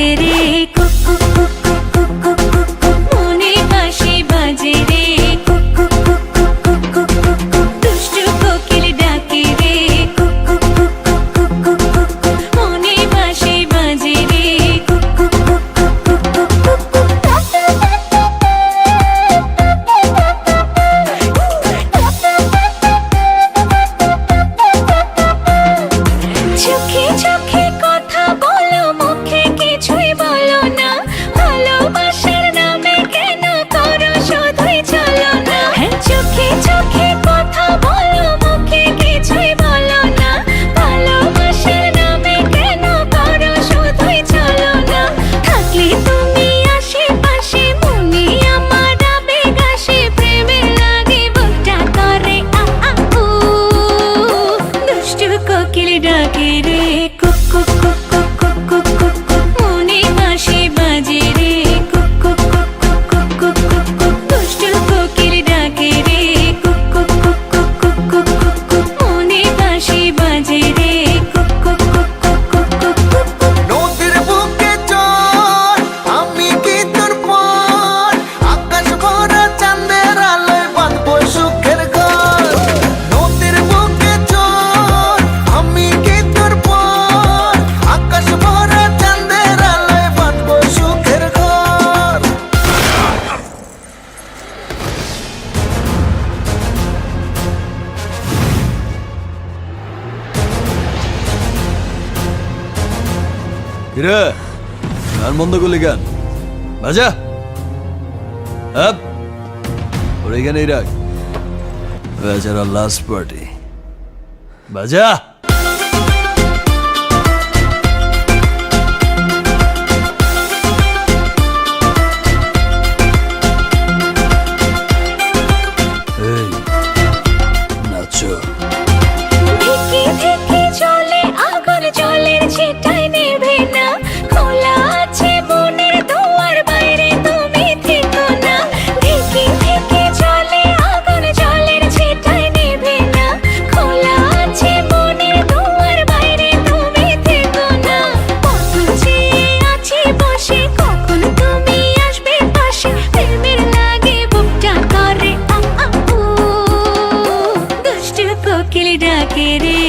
ডাকে রে cook cook cook cook cook cook cook মনে বাঁশি বাজে রে cook cook cook cook cook cook cook দুষ্টু কোকিল ডাকে রে cook cook cook cook cook cook cook মনে বাঁশি বাজে রে cook cook cook cook cook cook cook চোখে চোখে কথা বলো মুখে কিছুই বলো না ভালোবাসার নামে কেন করো শুধুই চলো না চোখে চোখে কথা বলো মুখে কিছুই বলো না ভালোবাসার নামে কেন করো শুধুই চলো না থাকলে তুমি আশেপাশে মনে আমার আবেগ আসে প্রেমে লাগে বুকটা করে আ আ উ দুষ্টু কোকিল ডাকে রে cook cook cook cook cook cook cook cook মনে বাঁশি বাজে রে cook cook cook cook cook cook cook cook দুষ্টু কোকিল ডাকে রে cook cook cook cook cook cook cook cook মনে বাঁশি বাজে রে cook cook cook cook cook cook cook cook নদীর বুকে চল আমি কি তোর পর আকাশ ভরা চাঁদের আলোয় বাঁধবো সুখের ঘর নদীর বুকে চল আমি কি তোর পর আকাশ ভরা চাঁদের আলোয় বাঁধবো সুখের ঘর কিরে গান বন্ধ করলি গান বাজা আপ ওর এখানেই রাখ বেচারা লাস্ট পার্টি বাজা এই নাচো ধিকি ধিকি চলে আগুন জলের ছিটায় নেভে না খোলা আছে মনের দুয়ার বাইরে তুমি থেকো না ধিকি ধিকি চলে আগুন জলের ছিটায় নেভে না খোলা আছে মনের দুয়ার বাইরে তুমি থেকো না কত চেয়ে আছি বসে কখন তুমি আসবে পাশে প্রেমের লাগে বুকটা করে আ আ উ দুষ্টু কোকিল ডাকে রে